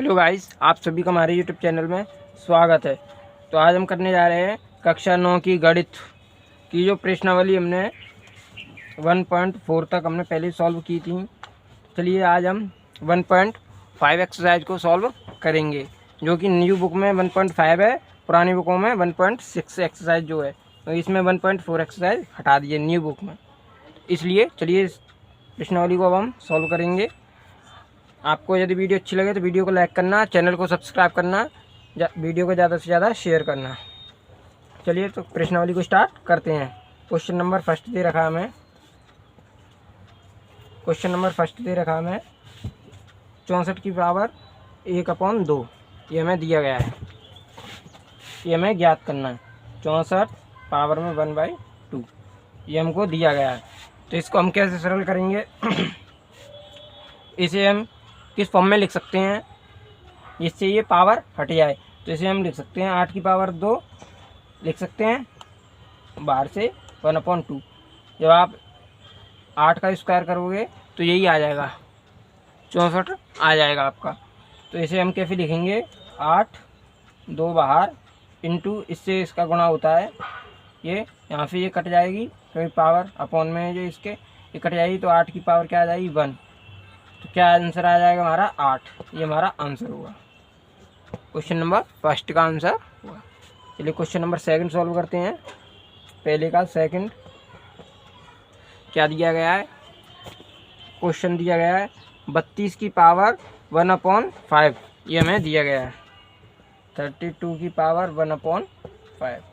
Hello guys, आप सभी का हमारे यूट्यूब चैनल में स्वागत है। तो आज हम करने जा रहे हैं कक्षा 9 की गणित की जो प्रश्नावली हमने 1.4 तक हमने पहले सॉल्व की थी। चलिए आज हम 1.5 एक्सरसाइज को सॉल्व करेंगे, जो कि न्यू बुक में 1.5 है, पुरानी बुकों में 1.6 एक्सरसाइज जो है, तो इसमें 1.4 एक्सरसाइज हटा दिए न्यू बुक में। इसलिए चलिए इस प्रश्नावली को अब हम सॉल्व करेंगे। आपको यदि वीडियो अच्छी लगे तो वीडियो को लाइक करना, चैनल को सब्सक्राइब करना, वीडियो को ज़्यादा से ज़्यादा शेयर करना। चलिए तो प्रश्नावली को स्टार्ट करते हैं। क्वेश्चन नंबर फर्स्ट दे रखा हमें 64 की पावर 1/2 ये हमें दिया गया है। ये हमें ज्ञात करना है। 64 पावर में 1/2 ये हमको दिया गया है। तो इसको हम कैसे सरल करेंगे इसे हम किस फॉर्म में लिख सकते हैं जिससे ये पावर हट जाए। तो इसे हम लिख सकते हैं 8 की पावर 2 लिख सकते हैं, बाहर से 1/2। जब आप 8 का स्क्वायर करोगे तो यही आ जाएगा, 64 आ जाएगा आपका। तो इसे हम कैसे लिखेंगे, 8 2 बाहर इंटू इससे इसका गुणा होता है, ये यहाँ से ये कट जाएगी, तो पावर अपॉन में जो इसके ये कट जाएगी, तो 8 की पावर क्या आ जाएगी 1। तो क्या आंसर आ जाएगा हमारा 8। ये हमारा आंसर होगा, क्वेश्चन नंबर फर्स्ट का आंसर होगा। चलिए क्वेश्चन नंबर सेकंड सॉल्व करते हैं। पहले का सेकंड क्या दिया गया है, क्वेश्चन दिया गया है 32 की पावर 1/5 ये हमें दिया गया है। 32 की पावर 1/5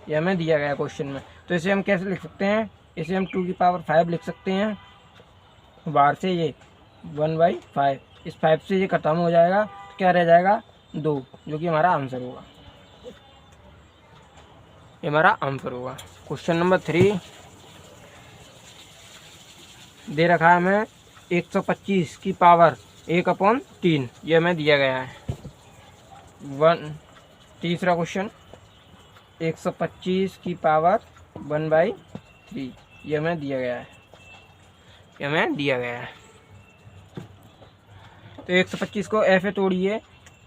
ये हमें दिया गया है क्वेश्चन में। तो इसे हम कैसे लिख सकते हैं, इसे हम 2 की पावर 5 लिख सकते हैं, बाहर से ये 1/5, इस 5 से ये खत्म हो जाएगा, तो क्या रह जाएगा 2, जो कि हमारा आंसर होगा। ये हमारा आंसर होगा। क्वेश्चन नंबर 3 दे रखा है हमें 125 की पावर 1/3 ये हमें दिया गया है। तीसरा क्वेश्चन 125 की पावर 1/3 ये हमें दिया गया है, ये हमें दिया गया है। तो 125 को ऐसे तोड़िए,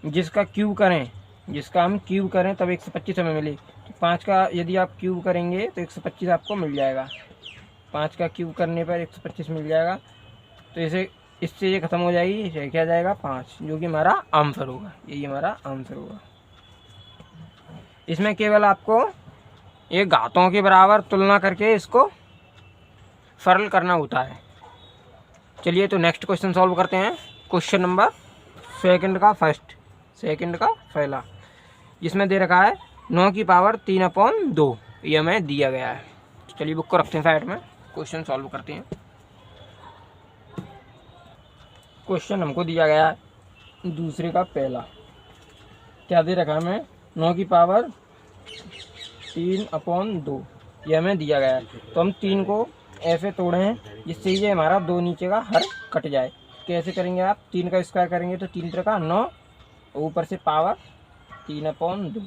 जिसका क्यूब करें, जिसका हम क्यूब करें तब 125 हमें मिले। तो 5 का यदि आप क्यूब करेंगे तो 125 आपको मिल जाएगा। 5 का क्यूब करने पर 125 मिल जाएगा। तो इससे ये ख़त्म हो जाएगी, ये क्या जाएगा 5, जो कि हमारा आंसर होगा। यही हमारा आंसर होगा। इसमें केवल आपको ये घातों के बराबर तुलना करके इसको सरल करना होता है। चलिए तो नेक्स्ट क्वेश्चन सॉल्व करते हैं। क्वेश्चन नंबर सेकंड का पहला, जिसमें दे रखा है 9 की पावर 3/2 ये हमें दिया गया है। चलिए बुक को रखते हैं साइड में, क्वेश्चन सॉल्व करते हैं। क्वेश्चन हमको दिया गया है दूसरे का पहला, क्या दे रखा है हमें 9 की पावर 3/2 ये हमें दिया गया है। तो हम 3 को ऐसे तोड़े हैं जिससे ये हमारा 2 नीचे का हर कट जाए। कैसे करेंगे आप, 3 का स्क्वायर करेंगे तो 3 का 9, ऊपर से पावर 3/2।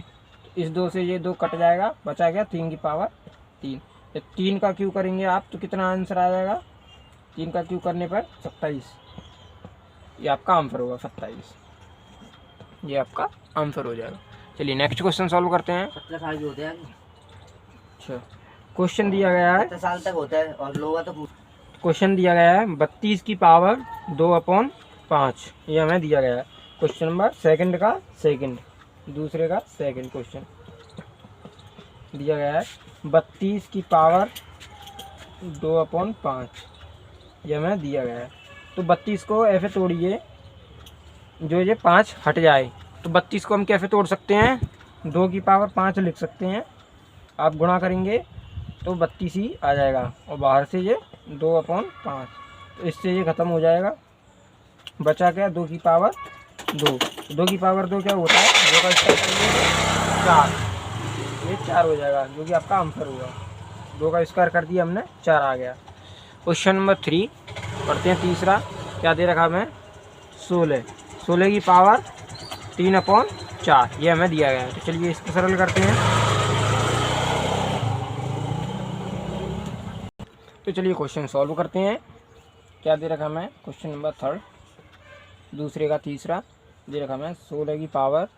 इस 2 से ये 2 कट जाएगा, बचा गया 3 की पावर 3। तो 3 का क्यूब करेंगे आप तो कितना आंसर आ जाएगा, 3 का क्यूब करने पर 27, ये आपका आंसर होगा 27, ये आपका आंसर हो जाएगा। चलिए नेक्स्ट क्वेश्चन सॉल्व करते हैं। 17 साल भी होते हैं। अच्छा, क्वेश्चन दिया गया है 17 साल तक होता है और लोग तो क्वेश्चन दिया गया है 32 की पावर 2/5 ये हमें दिया गया है। क्वेश्चन नंबर दूसरे का सेकंड क्वेश्चन दिया गया है 32 की पावर 2/5 ये हमें दिया गया है। तो 32 को ऐसे तोड़िए जो ये 5 हट जाए। तो 32 को हम कैसे तोड़ सकते हैं, 2 की पावर 5 लिख सकते हैं, आप गुणा करेंगे तो 32 ही आ जाएगा, और बाहर से ये 2/5, तो इससे ये ख़त्म हो जाएगा। बचा क्या 2 की पावर 2, 2 की पावर 2 क्या होता है, 2 का स्क्वायर करेंगे तो 4, ये 4 हो जाएगा, जो कि आपका आंसर होगा। 2 का स्क्वायर कर दिया हमने, 4 आ गया। क्वेश्चन नंबर 3 पढ़ते हैं। तीसरा क्या दे रखा हमें 16 की पावर 3/4 ये हमें दिया गया है। तो चलिए इसको सरल करते हैं। तो चलिए क्वेश्चन सॉल्व करते हैं। क्या दे रखा हमें, क्वेश्चन नंबर 3 दूसरे का तीसरा दे रखा मैं 16 की पावर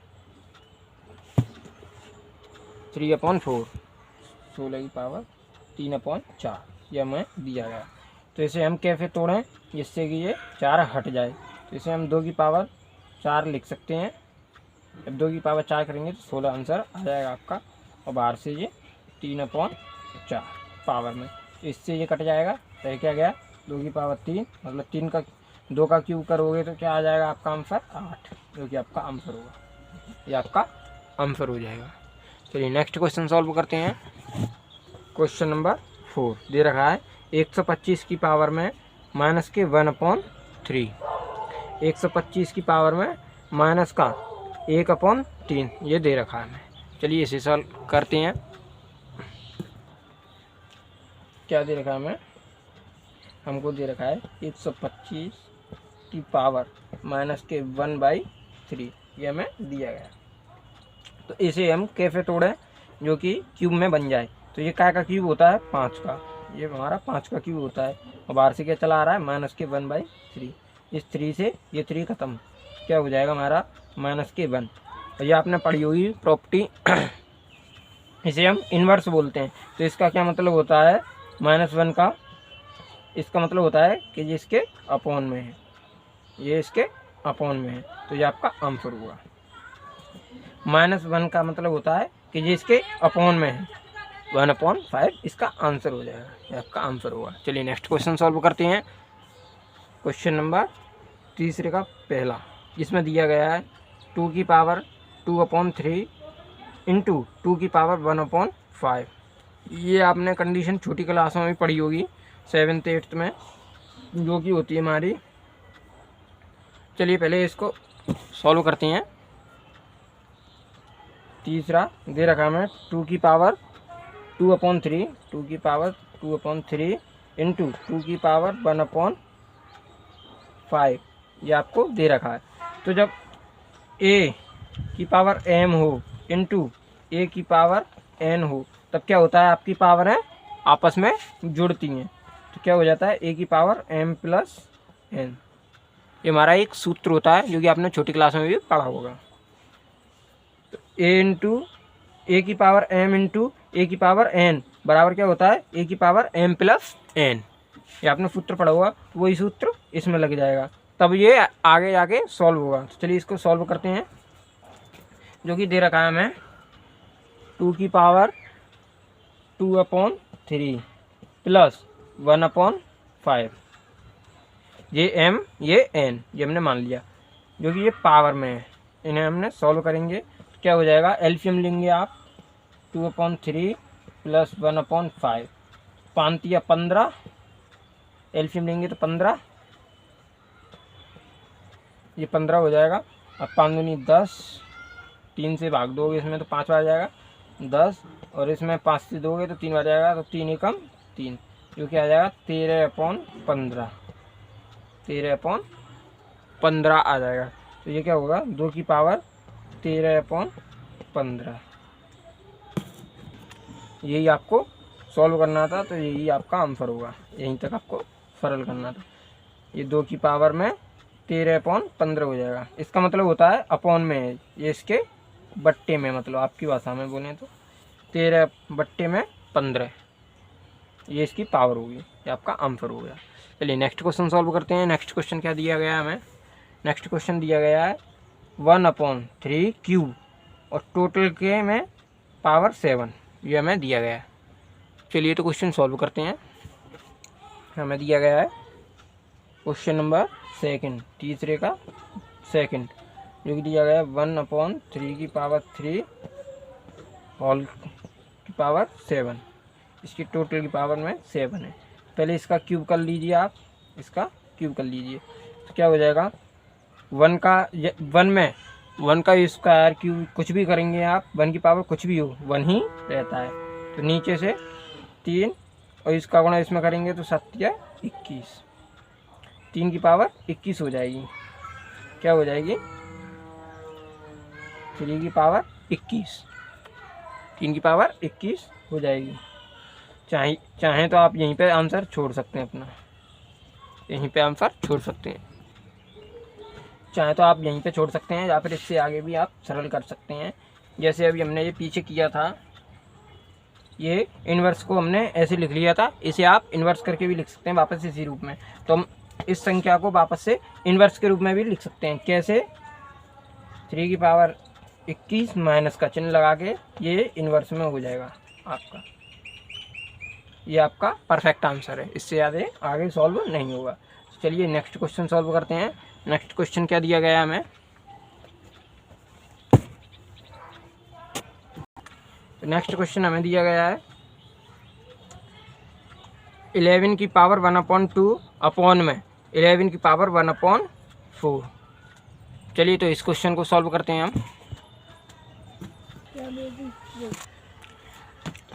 3/4, 16 की पावर 3/4 यह हमें दिया गया। तो इसे हम कैसे तोड़ें जिससे कि ये 4 हट जाए। तो इसे हम 2 की पावर 4 लिख सकते हैं। जब 2 की पावर 4 करेंगे तो 16 आंसर आ जाएगा आपका, और बाहर से ये 3/4 पावर में, तो इससे ये कट जाएगा। तो क्या गया 2 की पावर 3, मतलब 3 का 2 का क्यूब करोगे तो क्या आ जाएगा आपका आंसर 8, जो कि आपका आंसर होगा, ये आपका आंसर हो जाएगा। चलिए नेक्स्ट क्वेश्चन सॉल्व करते हैं। क्वेश्चन नंबर 4 दे रखा है 125 की पावर में माइनस के 1/3, 125 की पावर में माइनस का 1/3 ये दे रखा है हमें। चलिए इसे सॉल्व करते हैं। क्या दे रखा है हमें, हमको दे रखा है 125 की पावर माइनस के 1/3 ये हमें दिया गया। तो इसे हम कैसे तोड़ें जो कि क्यूब में बन जाए। तो ये क्या का क्यूब होता है 5 का, ये हमारा 5 का क्यूब होता है, और बाहर से क्या चला आ रहा है माइनस के 1/3, इस 3 से ये 3 खत्म, क्या हो जाएगा हमारा माइनस के 1। और ये आपने पढ़ी होगी प्रॉपर्टी इसे हम इन्वर्स बोलते हैं। तो इसका क्या मतलब होता है -1 का, इसका मतलब होता है कि ये इसके अपॉन में है, ये इसके अपॉन में है, तो ये आपका आंसर हुआ। -1 का मतलब होता है कि ये इसके अपॉन में है, 1/5 इसका आंसर हो जाएगा, ये आपका आंसर होगा। चलिए नेक्स्ट क्वेश्चन सॉल्व करते हैं। क्वेश्चन नंबर 3 का पहला, जिसमें दिया गया है 2 की पावर 2/3 इंटू 2 की पावर 1/5। ये आपने कंडीशन छोटी क्लासों में पढ़ी होगी 7th 8th में, जो कि होती है हमारी। चलिए पहले इसको सॉल्व करते हैं। तीसरा दे रखा है 2 की पावर 2/3, 2 की पावर 2/3 इंटू 2 की पावर 1/5 ये आपको दे रखा है। तो जब a की पावर m हो इंटू a की पावर n हो तब क्या होता है, आपकी पावर है आपस में जुड़ती हैं, तो क्या हो जाता है a की पावर m प्लस n। ये हमारा एक सूत्र होता है जो कि आपने छोटी क्लास में भी पढ़ा होगा। तो a की पावर m इंटू a की पावर n बराबर क्या होता है a की पावर m प्लस n। ये आपने सूत्र पढ़ा होगा, वही सूत्र इसमें लग जाएगा, तब ये आगे जाके सॉल्व होगा। तो चलिए इसको सॉल्व करते हैं। जो कि दे रखा है हमें 2 की पावर 2/3 प्लस 1/5, ये m ये n ये हमने मान लिया, जो कि ये पावर में है। इन्हें हमने सॉल्व करेंगे तो क्या हो जाएगा, एलसीएम लेंगे आप 2/3 प्लस 1/5, 5 या 15, एलसीएम लेंगे तो 15, ये 15 हो जाएगा। अब 5 दूनी 10, 3 से भाग दोगे इसमें तो 5 आ जाएगा 10, और इसमें 5 से दोगे तो 3 आ जाएगा, तो 3 एकम 3, जो कि आ जाएगा 13/15, 13/15 आ जाएगा। तो ये क्या होगा 2 की पावर 13/15। यही आपको सॉल्व करना था, तो यही आपका आंसर होगा, यहीं तक आपको सरल करना था। ये 2 की पावर में 13/15 हो जाएगा, इसका मतलब होता है अपॉन में है, ये इसके बट्टे में, मतलब आपकी भाषा में बोलें तो 13/15 ये इसकी पावर होगी, ये आपका आंसर हो गया। चलिए नेक्स्ट क्वेश्चन सॉल्व करते हैं। नेक्स्ट क्वेश्चन क्या दिया गया है हमें, नेक्स्ट क्वेश्चन दिया गया है 1/3 क्यूब और टोटल के में पावर 7, ये हमें दिया गया है। चलिए तो क्वेश्चन सॉल्व करते हैं। हमें दिया गया है क्वेश्चन नंबर 2 तीसरे का 2, जो कि दिया गया है 1/3 की पावर 3 होल की पावर 7, इसकी टोटल की पावर में 7 है। पहले इसका क्यूब कर लीजिए आप, इसका क्यूब कर लीजिए तो क्या हो जाएगा 1 का स्क्वायर क्यूब कुछ भी करेंगे आप, 1 की पावर कुछ भी हो 1 ही रहता है। तो नीचे से 3 और इसका गुणा इसमें करेंगे तो 7 या 21, 3 की पावर 21 हो जाएगी, क्या हो जाएगी 3 की पावर 21, 3 की पावर 21 हो जाएगी। चाहें तो आप यहीं पे आंसर छोड़ सकते हैं अपना, यहीं पे आंसर छोड़ सकते हैं। चाहे तो आप यहीं पे छोड़ सकते हैं या फिर इससे आगे भी आप सरल कर सकते हैं। जैसे अभी हमने ये पीछे किया था, ये इन्वर्स को हमने ऐसे लिख लिया था, इसे आप इन्वर्स करके भी लिख सकते हैं वापस इसी रूप में। तो हम इस संख्या को वापस से इन्वर्स के रूप में भी लिख सकते हैं। कैसे? 3 की पावर 21 माइनस का चिन्ह लगा के ये इन्वर्स में हो जाएगा आपका। ये आपका परफेक्ट आंसर है, इससे ज़्यादा आगे सॉल्व नहीं होगा। चलिए नेक्स्ट क्वेश्चन सॉल्व करते हैं। नेक्स्ट क्वेश्चन क्या दिया गया है हमें? तो नेक्स्ट क्वेश्चन हमें दिया गया है 11 की पावर 1/2 अपॉन में 11 की पावर 1/4। चलिए तो इस क्वेश्चन को सॉल्व करते हैं हम।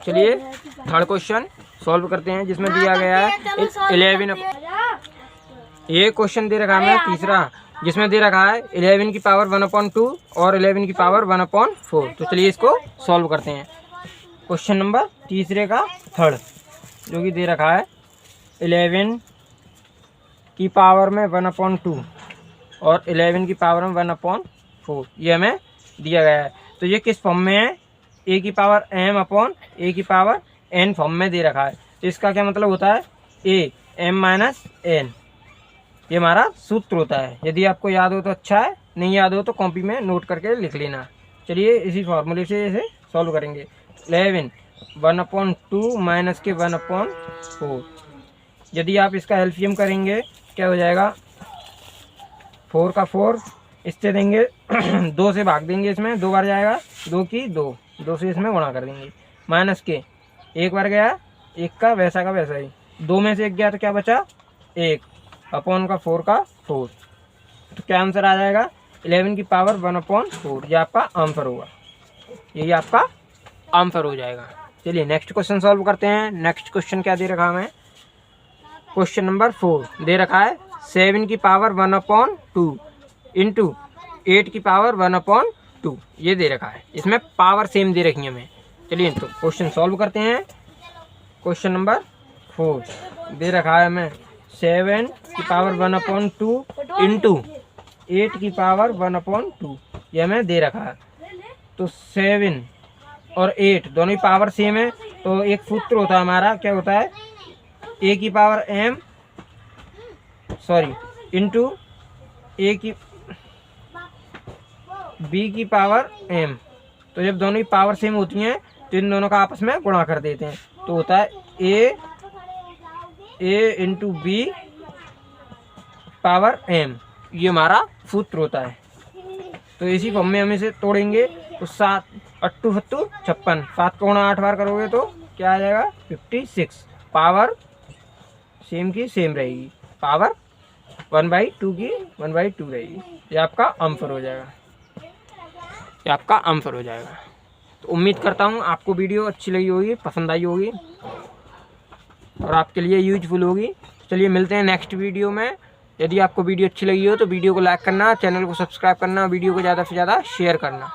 चलिए थर्ड क्वेश्चन सॉल्व करते हैं, जिसमें दिया गया है 11। ये क्वेश्चन दे रखा है तीसरा, जिसमें दे रखा है 11 की पावर 1/2 और 11 की पावर 1/4। तो चलिए इसको सॉल्व करते हैं। क्वेश्चन नंबर तीसरे का थर्ड, जो कि दे रखा है 11 की पावर में 1/2 और 11 की पावर में 1/4, ये हमें दिया गया है। तो ये किस फॉर्म में है? a की पावर m अपॉन a की पावर n फॉर्म में दे रखा है। तो इसका क्या मतलब होता है? a m माइनस n, ये हमारा सूत्र होता है। यदि आपको याद हो तो अच्छा है, नहीं याद हो तो कॉपी में नोट करके लिख लेना। चलिए इसी फॉर्मूले से इसे सॉल्व करेंगे। 11 1/2 माइनस के 1/4। यदि आप इसका एलसीएम करेंगे क्या हो जाएगा? 4 का 4 इससे देंगे 2 से भाग देंगे, इसमें 2 बार जाएगा, 2 की 2 से इसमें गुणा कर देंगे। माइनस के 1 बार गया, 1 का वैसा ही, 2 में से 1 गया तो क्या बचा? 1 अपॉन का 4 का 4। तो क्या आंसर आ जाएगा? 11 की पावर 1/4। ये आपका आंसर होगा, यही आपका आंसर हो जाएगा। चलिए नेक्स्ट क्वेश्चन सॉल्व करते हैं। नेक्स्ट क्वेश्चन क्या दे रखा हमें? क्वेश्चन नंबर 4 दे रखा है 7 की पावर 1/2 इंटू 8 की पावर 1/2, ये दे रखा है। इसमें पावर सेम दे रखी है हमें। चलिए तो क्वेश्चन सॉल्व करते हैं। क्वेश्चन नंबर 4 दे रखा है हमें 7 की पावर 1/2 इंटू 8 की पावर 1/2, ये हमें दे रखा है। तो 7 और 8 दोनों ही पावर सेम है, तो एक सूत्र होता है हमारा, क्या होता है? a की पावर m इंटू b की पावर m। तो जब दोनों ही पावर सेम होती हैं तो इन दोनों का आपस में गुणा कर देते हैं, तो होता है a into b power m, ये हमारा सूत्र होता है। तो इसी फॉर्म में हम इसे तोड़ेंगे। तो 7 8 56, 7 को 8 बार करोगे तो क्या आ जाएगा? 56। पावर सेम की सेम रहेगी, पावर 1/2 की 1/2 रहेगी। ये आपका आंसर हो जाएगा, ये आपका आंसर हो जाएगा। तो उम्मीद करता हूँ आपको वीडियो अच्छी लगी होगी, पसंद आई होगी और आपके लिए यूजफुल होगी। चलिए मिलते हैं नेक्स्ट वीडियो में। यदि आपको वीडियो अच्छी लगी हो तो वीडियो को लाइक करना, चैनल को सब्सक्राइब करना, वीडियो को ज़्यादा से ज़्यादा शेयर करना।